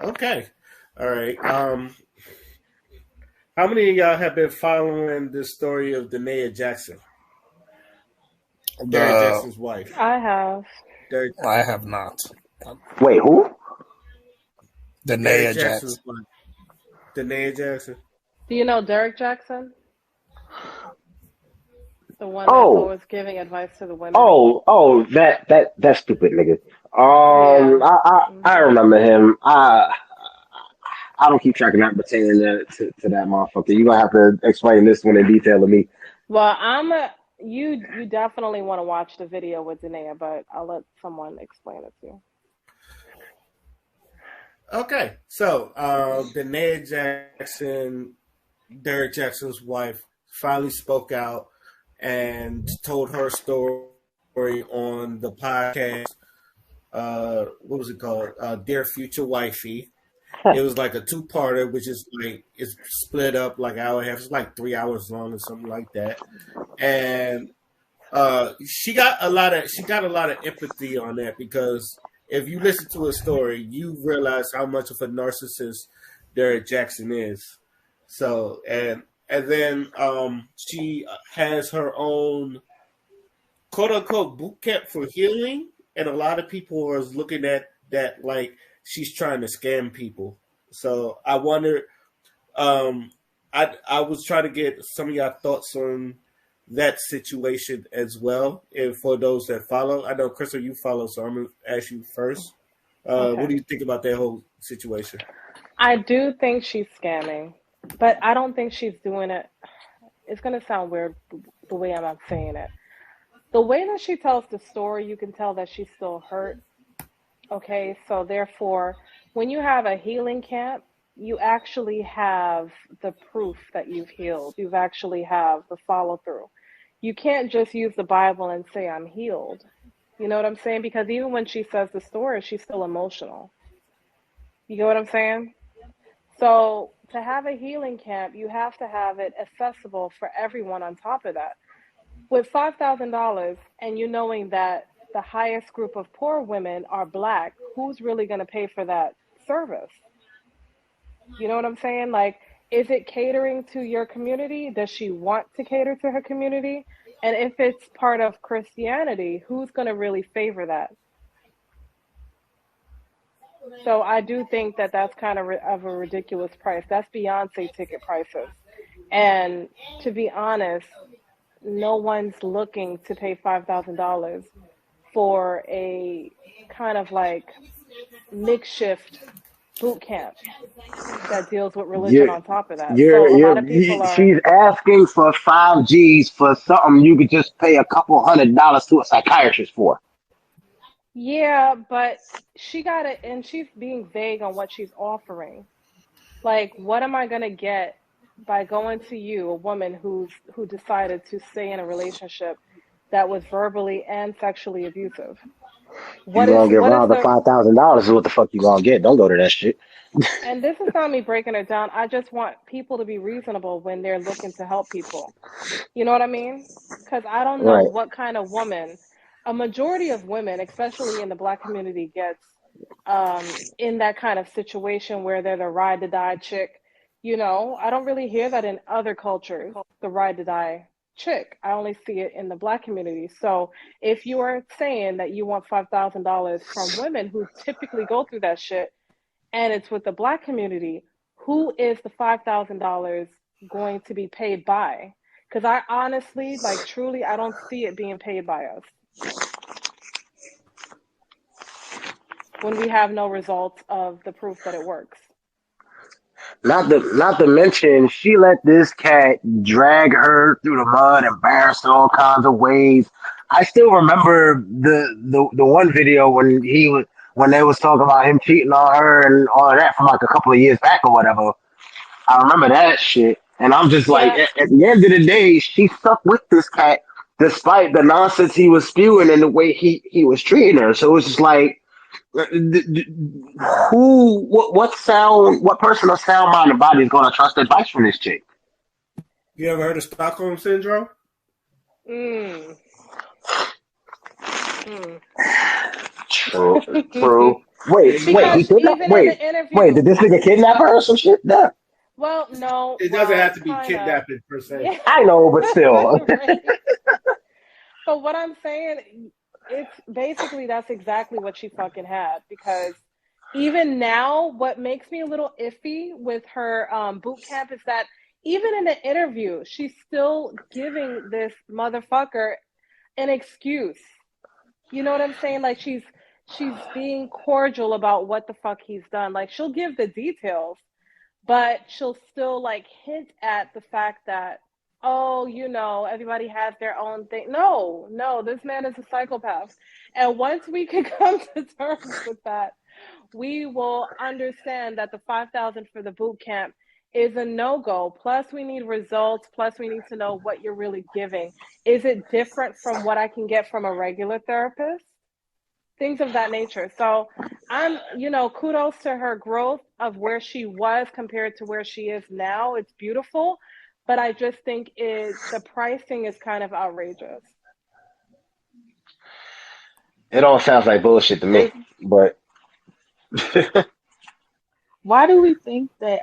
Okay. All right. How many of y'all have been following the story of Danae Jackson, Derek The Jackson's wife? I have. Derek, I have not. Wait, who? The Derek Nia Jackson's Jackson. wife. Danae Jackson. Do you know Derek Jackson? The one that's Oh, always giving advice to the women? that stupid nigga. Yeah. I remember him. I don't keep track of that pertaining to that motherfucker. You gonna have to explain this one in detail to me. Well, you definitely want to watch the video with Danae, but I'll let someone explain it to you. Okay. So, Danae Jackson, Derek Jackson's wife, finally spoke out and told her story on the podcast. What was it called? Dear Future Wifey. It was like a two-parter, which is like it's split up like an hour and a half. It's like 3 hours long or something like that. And she got a lot of empathy on that because if you listen to her story, you realize how much of a narcissist Derek Jackson is. So and then she has her own quote unquote boot camp for healing, and a lot of people are looking at that like she's trying to scam people. So I wonder. I was trying to get some of y'all thoughts on that situation as well, and for those that follow, I know Crystal you follow, so I'm gonna ask you first. Okay. What do you think about that whole situation? I do think she's scamming, but I don't think she's doing it. It's going to sound weird the way I'm saying it. The way that she tells the story, you can tell that she's still hurt. Okay, so therefore, when you have a healing camp, you actually have the proof that you've healed. You've actually have the follow through. You can't just use the Bible and say I'm healed. You know what I'm saying? Because even when she says the story, she's still emotional. You get what I'm saying? So to have a healing camp, you have to have it accessible for everyone on top of that. With $5,000 and you knowing that the highest group of poor women are Black, who's really going to pay for that service? You know what I'm saying? Like, is it catering to your community? Does she want to cater to her community? And if it's part of Christianity, who's going to really favor that? So I do think that that's kind of a ridiculous price. That's Beyonce ticket prices. And to be honest, no one's looking to pay $5,000 for a kind of like makeshift boot camp that deals with religion You're, on top of that. So a lot of people are, she's asking for 5 G's for something you could just pay a couple $100 to a psychiatrist for. yeah, but she got it, and she's being vague on what she's offering. Like, what am I going to get by going to you, a woman who decided to stay in a relationship that was verbally and sexually abusive? You What is gonna get what is robbed of the $5,000 is what the fuck you gonna get. Don't go to that shit. and this is not me breaking it down. I just want people to be reasonable when they're looking to help people. You know what I mean? Because I don't know Right. what kind of woman, a majority of women, especially in the Black community, gets in that kind of situation where they're the ride to die chick. You know, I don't really hear that in other cultures, the ride to die chick. I only see it in the Black community. So if you are saying that you want $5,000 from women who typically go through that shit, and it's with the Black community, who is the $5,000 going to be paid by? Because I honestly, like truly, I don't see it being paid by us when we have no results of the proof that it works. Not to mention, she let this cat drag her through the mud, embarrass her all kinds of ways. I still remember the one video when they was talking about him cheating on her and all of that from like a couple of years back or whatever. I remember that shit, and I'm just like, Yeah, at the end of the day, she stuck with this cat despite the nonsense he was spewing and the way he was treating her. So it's just like, what person of sound mind and body is going to trust advice from this chick? You ever heard of Stockholm syndrome? mm, mm. True, true. Wait, He wait, he Because was. kidnapped. even in Wait, the wait, interview, did this nigga kidnap her or some shit? No, well, no, It doesn't well, have to be kind of. kidnapping per se. Yeah. I know, but still. Right. But what I'm saying, it's basically that's exactly what she fucking had. Because even now, what makes me a little iffy with her boot camp is that even in the interview, she's still giving this motherfucker an excuse. You know what I'm saying? Like she's being cordial about what the fuck he's done. Like she'll give the details, but she'll still like hint at the fact that, oh, everybody has their own thing. No, no, this man is a psychopath. And once we can come to terms with that, we will understand that the 5,000 for the boot camp is a no-go. Plus we need results. Plus we need to know what you're really giving. Is it different from what I can get from a regular therapist? Things of that nature. So kudos to her growth of where she was compared to where she is now. It's beautiful, but I just think the pricing is kind of outrageous. It all sounds like bullshit to me, but Why do we think that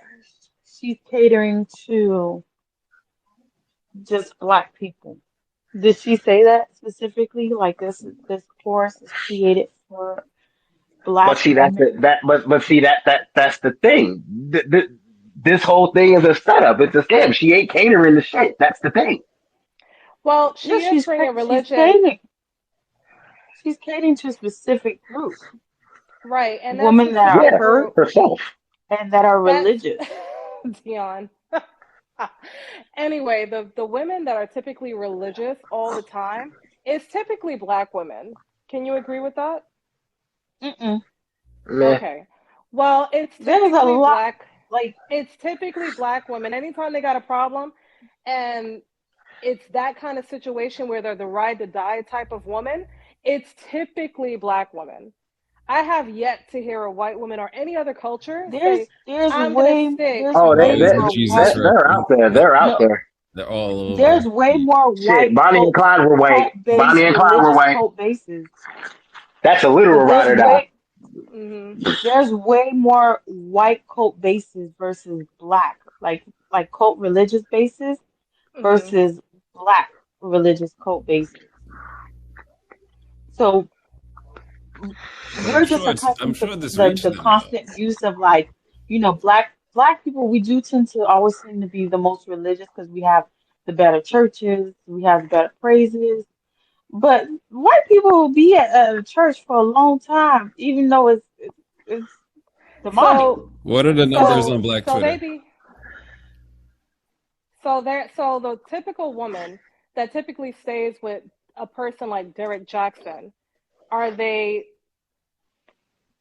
she's catering to just black people? Did she say that specifically? Like this course is created for but black see women? but see that's the thing. This whole thing is a setup. It's a scam. She ain't catering the shit. That's the thing. Well, she No, is bringing she's religion, catering. She's catering to a specific group, right? And that women that are specific Yeah, hurt group, herself. and that are that's religious. Dion. Anyway, the women that are typically religious all the time is typically black women. Can you agree with that? Mm-mm. Meh. Okay. Well, There's a lot, like, it's typically black women. Anytime they got a problem and it's that kind of situation where they're the ride to die type of woman, it's typically black women. I have yet to hear a white woman or any other culture say, I'm going to stick. Oh, That is the more Jesus white. they're out reference. there. They're out No, there. They're all there's over. way more Shit, white Bonnie and Clyde were white. cult-based Bonnie and Clyde were religious white. cult bases, That's a literal but ride or die. Hmm. there's way more white cult bases versus black, like cult religious bases Hmm. versus black religious cult bases. So But I'm we're just sure I'm accustomed to sure this reached the them though. constant use of, like, black people. We do tend to always seem to be the most religious because we have the better churches, we have the better praises. But white people will be at a church for a long time, even though it's demonic. So, What are the numbers so, on Black so Twitter? they be, so the typical woman that typically stays with a person like Derek Jackson, are they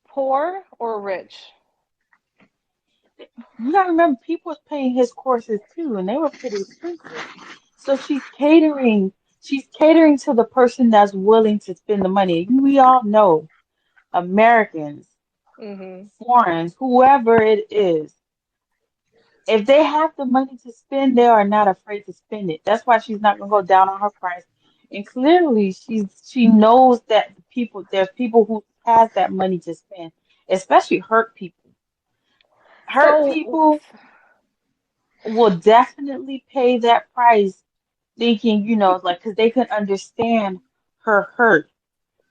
poor or rich? You gotta remember, people was paying his courses too, and they were pretty expensive. So she's catering to the person that's willing to spend the money. We all know Americans, Hmm. foreigners, whoever it is, if they have the money to spend, they are not afraid to spend it. That's why she's not gonna go down on her price. And clearly, she knows that there's people who has that money to spend, especially hurt people. Hurt So, people will definitely pay that price, thinking, like, because they can understand her hurt.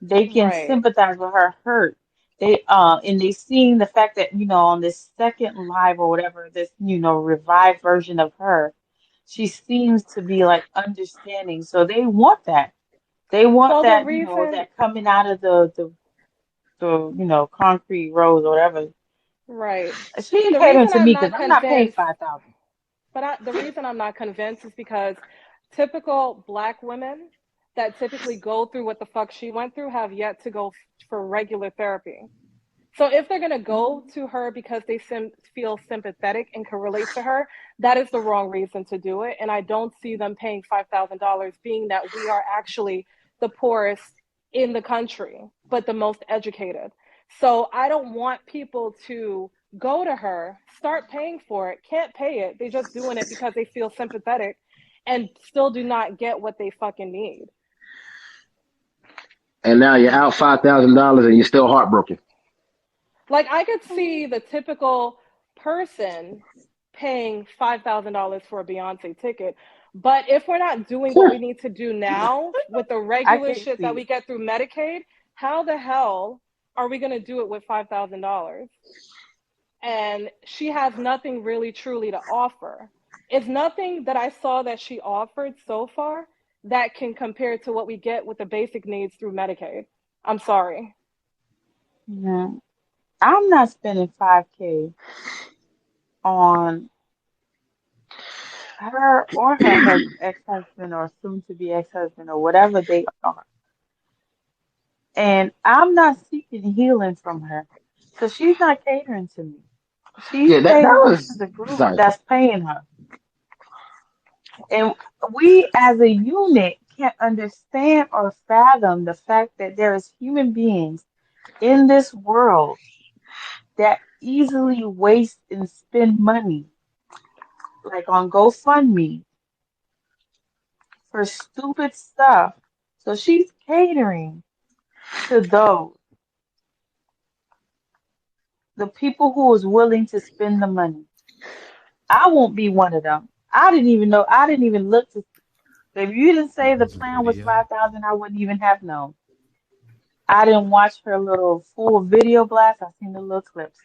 They can right. sympathize with her hurt. And they seeing the fact that, on this second live or whatever, this, revived version of her, she seems to be like understanding. So they want that. They want Well, the that, reason, that coming out of the concrete rose or whatever. right. She ain't The catering reason to I'm me because not I'm not paying convinced, 5,000. the reason I'm not convinced is because typical black women that typically go through what the fuck she went through have yet to go for regular therapy. So if they're going to go to her because they feel sympathetic and can relate to her, that is the wrong reason to do it. And I don't see them paying $5,000, being that we are actually the poorest in the country, but the most educated. So I don't want people to go to her, start paying for it, can't pay it. They're just doing it because they feel sympathetic and still do not get what they fucking need. And now you're out $5,000 and you're still heartbroken. Like, I could see the typical person paying $5,000 for a Beyonce ticket. But if we're not doing what we need to do now with the I regular can't shit that see we it. get through Medicaid, how the hell are we going to do it with $5,000? And she has nothing really truly to offer. It's nothing that I saw that she offered so far that can compare to what we get with the basic needs through Medicaid. I'm sorry. Yeah. I'm not spending 5K on her or her ex-husband or soon to be ex-husband or whatever they are. And I'm not seeking healing from her. So she's not catering to me. She's Yeah, that catering to was the group sorry. that's paying her. And we as a unit can't understand or fathom the fact that there is human beings in this world that easily waste and spend money, like on GoFundMe, for stupid stuff. So she's catering to the people who is willing to spend the money. I won't be one of them. I didn't even know. I didn't even look to. If you didn't say the There's a plan was video. 5,000, I wouldn't even have known. I didn't watch her little full video blast. I've seen the little clips.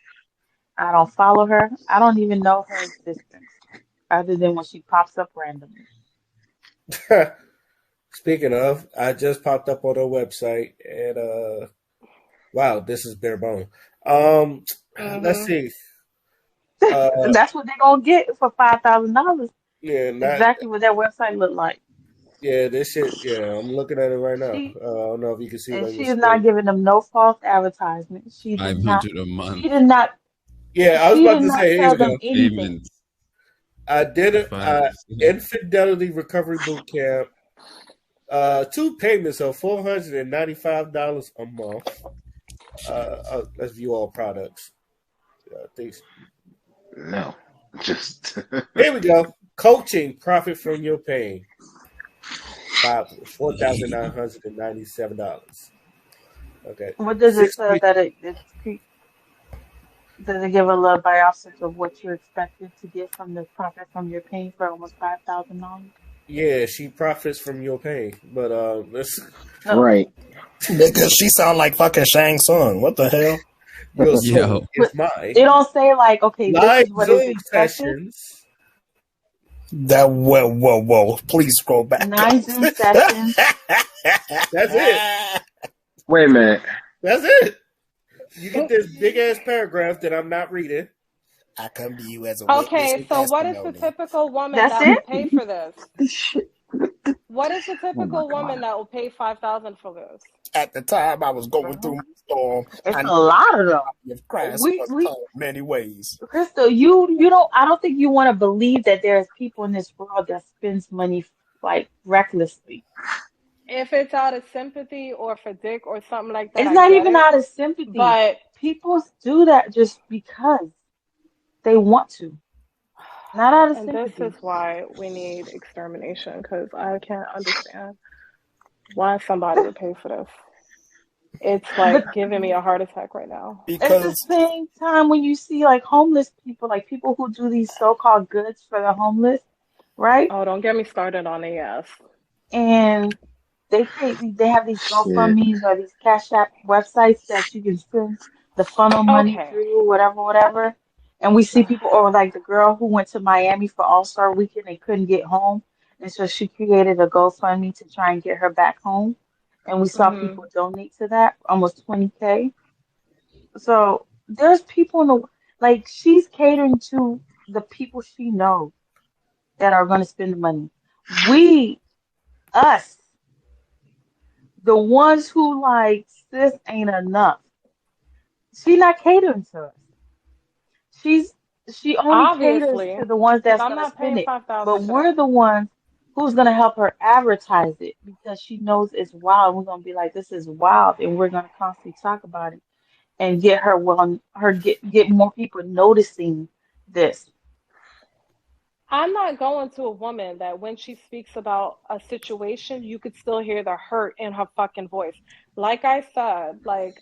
I don't follow her. I don't even know her existence, other than when she pops up randomly. Speaking of, I just popped up on her website, and wow, this is bare bone. Let's Mm-hmm. see. Uh, That's what they're gonna get for $5,000. yeah, not Exactly what that website looked like. yeah. This shit. Yeah, I'm looking at it right now. She I don't know if you can see it and on your she is not screen. giving them no false advertisement. She did not. 500 a She month did not. Yeah, I was She about did to not say. Here tell we them go. anything. payments I did for it. five. Infidelity Recovery Boot Camp. Two payments of $495 a month. Let's view all products. Things. No, just Here we go. Coaching, profit from your pain. $4,997. Okay. What does it 6 say weeks. that does it give a little biopsy of what you expected to get from the profit from your pain for almost $5,000? Yeah, she profits from your pain. But let's No, right. Nigga, she sound like fucking Shang Tsung. What the hell? your Yo, soul is but mine. they don't say like, okay, this Live is what is Zoom expected. sessions. That whoa. Please scroll back 9 Zoom sessions. That's it. Wait a minute. That's it. You get this big ass paragraph that I'm not reading. I come to you as a witness Okay, and so what is the testimony. typical woman That's that will it. pay for this? This shit. What is the Oh my typical woman god. that will pay 5,000 for this? At the time I was going through my storm, It's I a knew lot of them. of Christ We was we come many ways. Crystal, you don't. I don't think you want to believe that there's people in this world that spends money like recklessly. If it's out of sympathy or for dick or something like that, It's I not get even it. out of sympathy. But People do that just because they want to, not out of and this sympathy. is why we need extermination, because I can't understand why somebody would pay for this. It's But like giving me a heart attack right now. at the Because same time, when you see like homeless people, like people who do these so-called goods for the homeless, right? Oh, don't get me started on AS. And they have these Shit. GoFundMe's or these Cash App websites that you can send the funnel money Okay. through, whatever. And we see people, or like the girl who went to Miami for All-Star Weekend and couldn't get home, and so she created a GoFundMe to try and get her back home. And we saw Hmm. people donate to that, almost 20K. So there's people in the like she's catering to the people she knows that are going to spend the money. Us, the ones who like this ain't enough. She's not catering to us. She only caters Obviously, to the ones because that's I'm gonna not spend paying it. 5,000 But for we're that. the ones who's gonna help her advertise it because she knows it's wild. We're gonna be like, this is wild, and we're gonna constantly talk about it and get get more people noticing this. I'm not going to a woman that when she speaks about a situation, you could still hear the hurt in her fucking voice. Like I said, like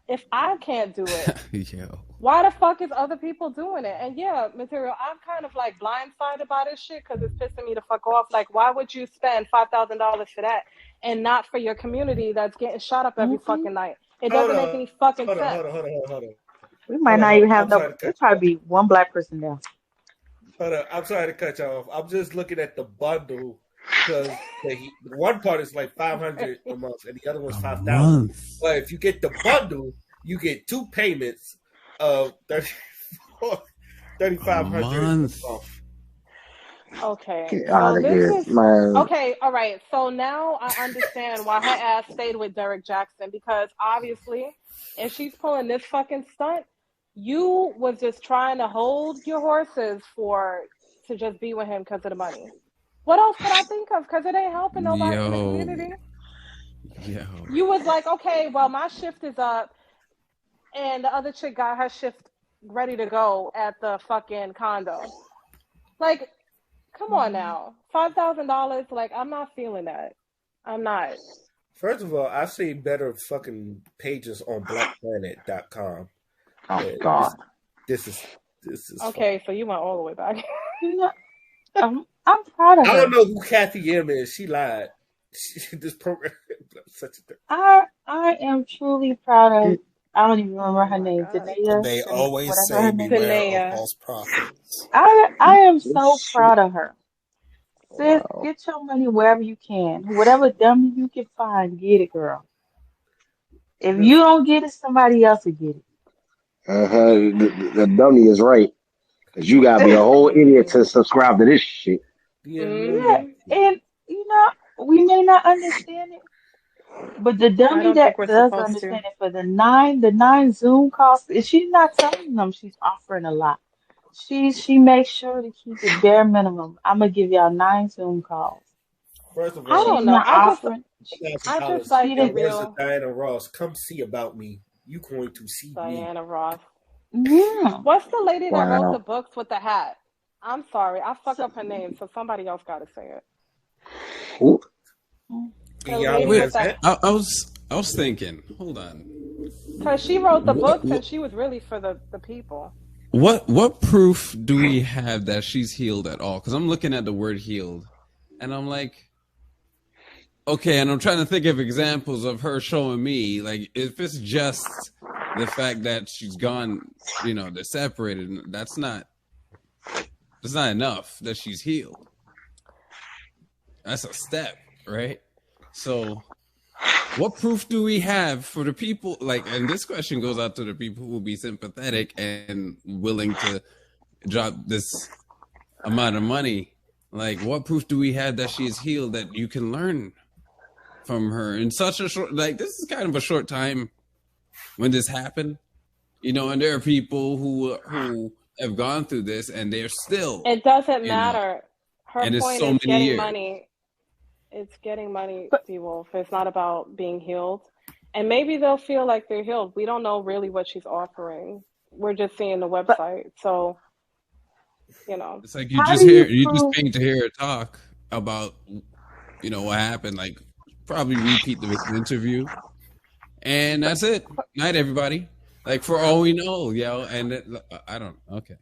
if I can't do it, Yo. why the fuck is other people doing it? And yeah, material, I'm kind of like blindsided by this shit because it's pissing me the fuck off. Like, why would you spend $5,000 for that and not for your community that's getting shot up every fucking night? It doesn't make any fucking sense. Hold on. We might not even have no. There'll probably be one black person there. Hold on. I'm sorry to cut you off. I'm just looking at the bundle because the one part is like $500 a month and the other one's $5,000. But if you get the bundle, you get 2 payments of $3,500 a month. Okay. Get out of here, man. Okay, all right. So now I understand why her ass stayed with Derek Jackson, because obviously, if she's pulling this fucking stunt, you was just trying to hold your horses to just be with him because of the money. What else could I think of? Because it ain't helping nobody in the community. Yo. You was like, okay, well, my shift is up, and the other chick got her shift ready to go at the fucking condo. Like, come on now. $5,000, like, I'm not feeling that. I'm not. First of all, I've seen better fucking pages on blackplanet.com. Oh, God. This is okay, so you went all the way back. I'm proud of her. I don't know who Kathy M is. She lied. This program such a thing. I am truly proud of. I don't even remember her name. Danae. They always say beware of false prophets. I am so proud of her. Sis, get your money wherever you can. Whatever dummy you can find, get it, girl. If you don't get it, somebody else will get it. The dummy is right. Because you got to be a whole idiot to subscribe to this shit. Yeah, and we may not understand it, but the dummy that does understand it for the nine Zoom calls, she's not telling them she's offering a lot. She makes sure to keep it bare minimum. I'm gonna give y'all 9 Zoom calls. First of all, I don't know. I just like the real Diana Ross. Come see about me. You going to see Diana Ross. Yeah. What's the lady that wrote the books with the hat? I'm sorry, I fuck up her name, so somebody else got to say it. Who? I was thinking. Hold on. Because she wrote the books and she was really for the people. What proof do we have that she's healed at all? Because I'm looking at the word healed, and I'm like, okay, and I'm trying to think of examples of her showing me, like, if it's just the fact that she's gone, they're separated, that's not enough that she's healed. That's a step, right? So what proof do we have for the people, like, and this question goes out to the people who will be sympathetic and willing to drop this amount of money. Like, what proof do we have that she is healed, that you can learn from her in such a short, like, this is kind of a short time when this happened, and there are people who have gone through this and they're still. It doesn't matter. Her and point so is getting years. money. It's getting money, T-Wolf. It's not about being healed. And maybe they'll feel like they're healed. We don't know really what she's offering. We're just seeing the website. So, It's like you just paying to hear her talk about, what happened. Like, probably repeat the interview. And that's it. Night, everybody. Like, for all we know, and I don't. Okay.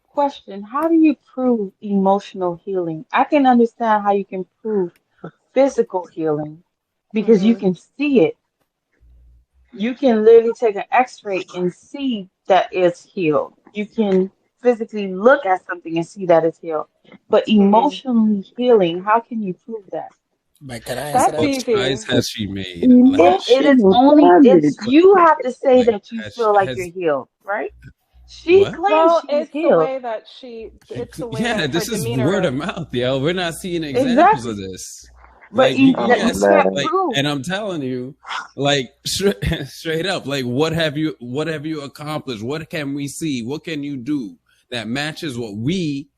Question: how do you prove emotional healing? I can understand how you can prove physical healing because you can see it. You can literally take an X-ray and see that it's healed. You can physically look at something and see that it's healed. But emotionally healing, how can you prove that? But can I answer that? Easy. What strides has she made? It is only you have to say that you feel like you're healed, right? She claims she's healed. The way that it's the way that this is demeanor word of mouth, yo. We're not seeing examples of this. But and I'm telling you, like, straight up, like, what have you accomplished? What can we see? What can you do that matches what we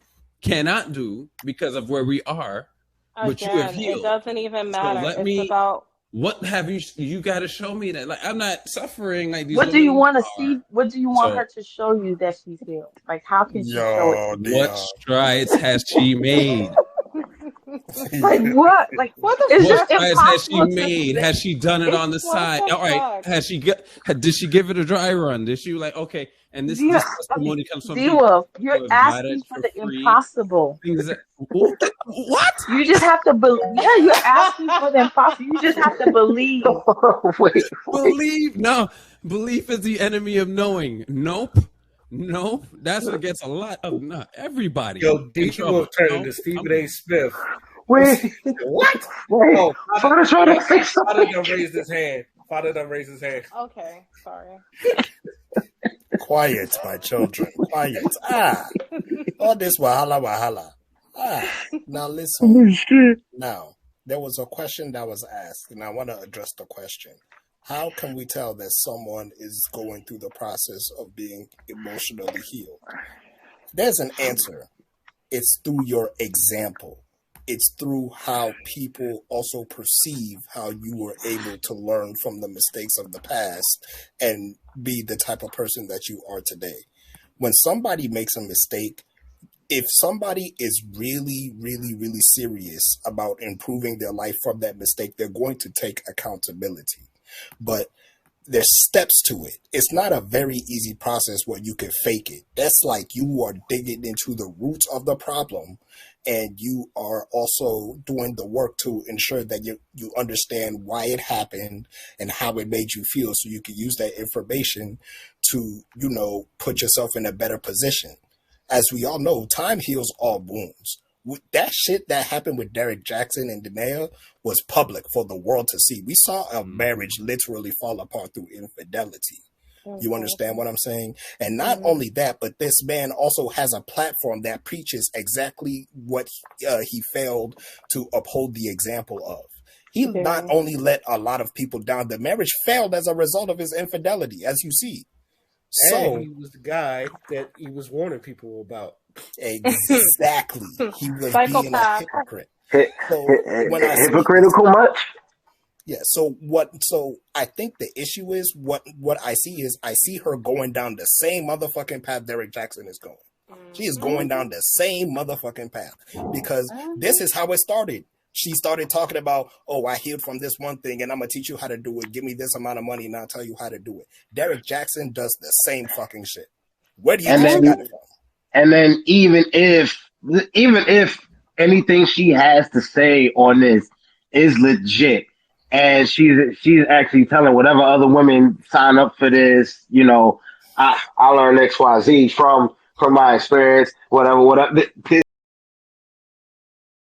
cannot do because of where we are? But you have healed. It doesn't even matter. So about what have you got to show me that, like, I'm not suffering like these. What do you want to see? What do you want her to show you that she's healed? Like, how can she show it? What strides has she made? Like what? Like What the it's What just fuck? fries has she impossible to made? say. Has she done it on the What side? the All right. fuck? Has she did she give it a dry run? Did she like, okay, and this D- testimony comes from people D-Wolf, who you're have got asking it for for the free. impossible. Things that what? You just have to believe. Yeah, you're asking for the impossible. You just have to believe. Wait. Believe no. Belief is the enemy of knowing. Nope. Nope. That's what gets a lot of not everybody Yo, in D trouble. will turn No, into Stephen I'm- A. Smith. Wait. What? Wait. Oh, Father trying to say Father something. done raised his hand. Father done raised his hand. Okay, sorry. Quiet, my children. Quiet. All this wahala. Now listen. Oh, shit. Now, there was a question that was asked, and I want to address the question. How can we tell that someone is going through the process of being emotionally healed? There's an answer. It's through your example. It's through how people also perceive how you were able to learn from the mistakes of the past and be the type of person that you are today. When somebody makes a mistake, if somebody is really, really, really serious about improving their life from that mistake, they're going to take accountability. But there's steps to it. It's not a very easy process where you can fake it. That's like you are digging into the roots of the problem, and you are also doing the work to ensure that you understand why it happened and how it made you feel, so you can use that information to, put yourself in a better position. As we all know, time heals all wounds. That shit that happened with Derek Jackson and Danae was public for the world to see. We saw a marriage literally fall apart through infidelity. You understand what I'm saying? And not only that, but this man also has a platform that preaches exactly what he failed to uphold the example of. He not only let a lot of people down, the marriage failed as a result of his infidelity, as you see. So And he was the guy that he was warning people about. exactly, he was being a Psychopath. hypocrite. So when I say Hypocritical much? yeah, so I think the issue is what I see her going down the same motherfucking path Derek Jackson is going. She is going down the same motherfucking path because this is how it started. She started talking about, oh, I healed from this one thing and I'm going to teach you how to do it. Give me this amount of money and I'll tell you how to do it. Derek Jackson does the same fucking shit. Where do you think she got it from? And then even if anything she has to say on this is legit, and she's actually telling whatever other women sign up for this, I learned XYZ from my experience, whatever.